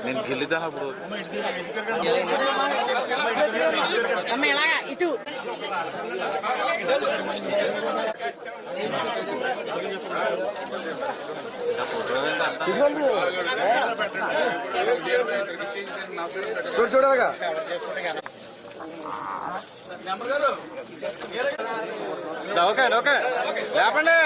నేను గెలిదాను అప్పుడు ఇటు చూడగా ఓకే ఓకే లేపండి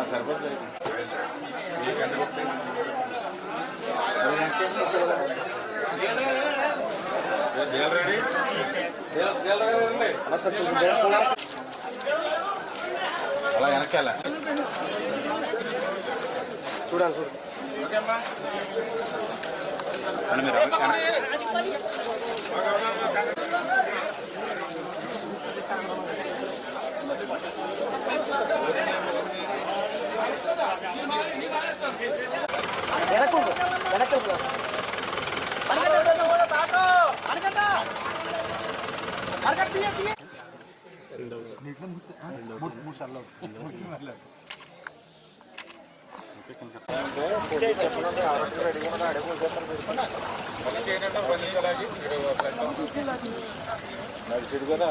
సరిపోతుంది అలా వెనకాల చూడాలి నడిచిడు కదా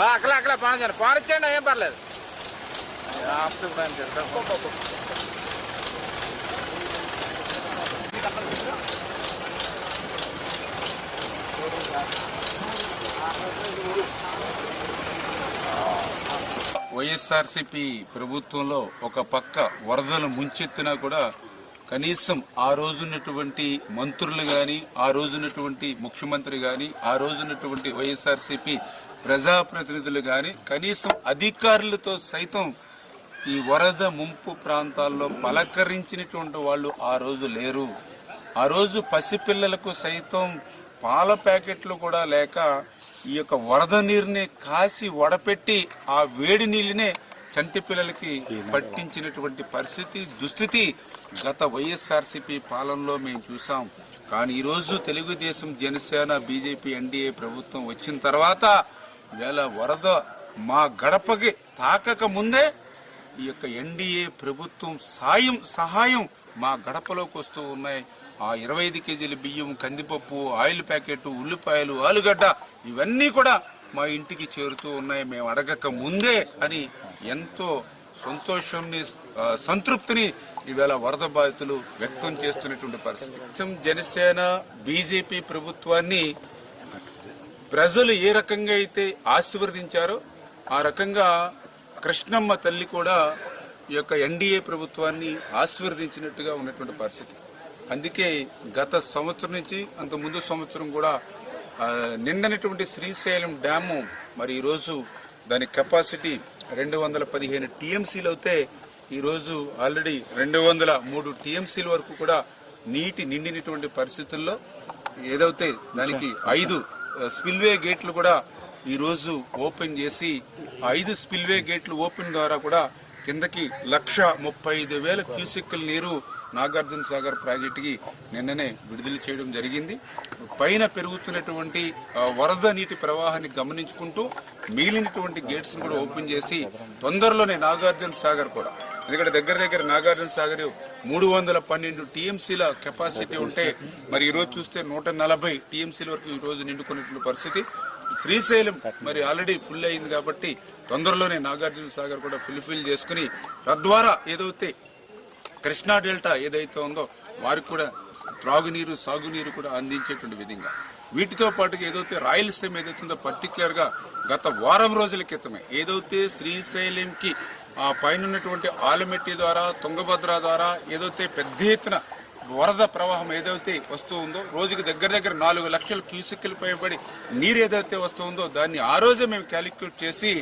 అక్కడ అక్కడ పానించండి పానిచ్చేయండి ఏం పర్లేదు వైఎస్ఆర్సీపీ ప్రభుత్వంలో ఒక పక్క వరదలు ముంచెత్తినా కూడా కనీసం ఆ రోజున్నటువంటి మంత్రులు కానీ ఆ రోజున్నటువంటి ముఖ్యమంత్రి కానీ ఆ రోజున్నటువంటి వైఎస్ఆర్సీపీ ప్రజాప్రతినిధులు కానీ కనీసం అధికారులతో సైతం ఈ వరద ముంపు ప్రాంతాల్లో పలకరించినటువంటి వాళ్ళు ఆ రోజు లేరు. ఆ రోజు పసిపిల్లలకు సైతం పాల ప్యాకెట్లు కూడా లేక ఈ యొక్క వరద నీరుని కాసి వడపెట్టి ఆ వేడి నీళ్ళనే చంటి పిల్లలకి పట్టించినటువంటి పరిస్థితి దుస్థితి గత వైఎస్ఆర్సీపీ పాలనలో మేము చూసాం. కానీ ఈరోజు తెలుగుదేశం జనసేన బీజేపీ ఎన్డీఏ ప్రభుత్వం వచ్చిన తర్వాత వేళ వరద మా గడపకి తాకక ముందే ఈ యొక్క ఎన్డీఏ ప్రభుత్వం సహాయం మా గడపలోకి వస్తూ ఉన్నాయి. ఆ 25 కేజీల బియ్యం, కందిపప్పు, ఆయిల్ ప్యాకెట్, ఉల్లిపాయలు, ఆలుగడ్డ ఇవన్నీ కూడా మా ఇంటికి చేరుతూ ఉన్నాయి మేము అడగక ముందే అని ఎంతో సంతోషాన్ని సంతృప్తిని ఈవేళ వరద బాధితులు వ్యక్తం చేస్తున్నటువంటి పరిస్థితి. జనసేన బీజేపీ ప్రభుత్వాన్ని ప్రజలు ఏ రకంగా అయితే ఆశీర్వదించారో ఆ రకంగా కృష్ణమ్మ తల్లి కూడా ఈ యొక్క ఎన్డీఏ ప్రభుత్వాన్ని ఆశీర్వదించినట్టుగా ఉన్నటువంటి పరిస్థితి. అందుకే గత సంవత్సరం నుంచి అంత ముందు సంవత్సరం కూడా నిండనటువంటి శ్రీశైలం డ్యాము మరి ఈరోజు దాని కెపాసిటీ 215 టీఎంసీలు అయితే ఈరోజు ఆల్రెడీ 203 టీఎంసీల వరకు కూడా నీటి నిండినటువంటి పరిస్థితుల్లో ఏదైతే దానికి 5 స్పిల్వే గేట్లు కూడా ఈరోజు ఓపెన్ చేసి 5 స్పిల్వే గేట్లు ఓపెన్ ద్వారా కూడా కిందకి 1,35,000 క్యూసెక్కుల నీరు నాగార్జున సాగర్ ప్రాజెక్టుకి నిన్ననే విడుదల చేయడం జరిగింది. పైన పెరుగుతున్నటువంటి వరద నీటి ప్రవాహాన్ని గమనించుకుంటూ మిగిలినటువంటి గేట్స్ కూడా ఓపెన్ చేసి తొందరలోనే నాగార్జున సాగర్ కూడా, ఎందుకంటే దగ్గర నాగార్జున సాగర్ 312 టీఎంసీల కెపాసిటీ ఉంటే మరి ఈరోజు చూస్తే 140 టీఎంసీల వరకు ఈరోజు నిండుకున్నటువంటి పరిస్థితి. శ్రీశైలం మరి ఆల్రెడీ ఫుల్ అయింది కాబట్టి తొందరలోనే నాగార్జున సాగర్ కూడా ఫుల్ఫిల్ చేసుకుని తద్వారా ఏదైతే కృష్ణా డెల్టా ఏదైతే ఉందో వారికి కూడా త్రాగునీరు సాగునీరు కూడా అందించేటువంటి విధంగా వీటితో పాటుగా ఏదైతే రాయలసీమ ఏదైతుందో పర్టికులర్గా గత వారం రోజుల క్రితమే ఏదైతే శ్రీశైలంకి ఆ పైన ఉన్నటువంటి ఆలమెట్టి ద్వారా తుంగభద్ర ద్వారా ఏదైతే పెద్ద ఎత్తున వరద ప్రవాహం ఏదైతే వస్తూ ఉందో రోజుకి దగ్గర 4 లక్షల క్యూసెక్కులు పైబడి నీరు ఏదైతే వస్తూ ఉందో దాన్ని ఆ రోజే మేము క్యాలిక్యులేట్ చేసి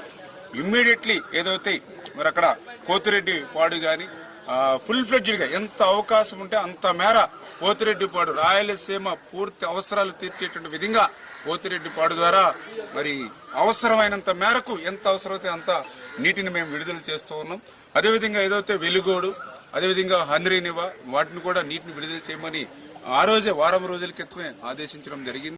ఇమ్మీడియట్లీ ఏదైతే మరి అక్కడ పోతిరెడ్డి పాడు కానీ ఫుల్ ఫ్లెడ్జ్డ్గా ఎంత అవకాశం ఉంటే అంత మేర పోతిరెడ్డి పాడు రాయలసీమ పూర్తి అవసరాలు తీర్చేటువంటి విధంగా పోతిరెడ్డి పాడు ద్వారా మరి అవసరమైనంత మేరకు ఎంత అవసరమైతే అంత నీటిని మేము విడుదల చేస్తూ ఉన్నాం. అదేవిధంగా ఏదైతే వెలుగోడు అదేవిధంగా హంద్రీనివా వాటిని కూడా నీటిని విడుదల చేయమని ఆ రోజే వారం రోజుల క్రితమే ఆదేశించడం జరిగింది.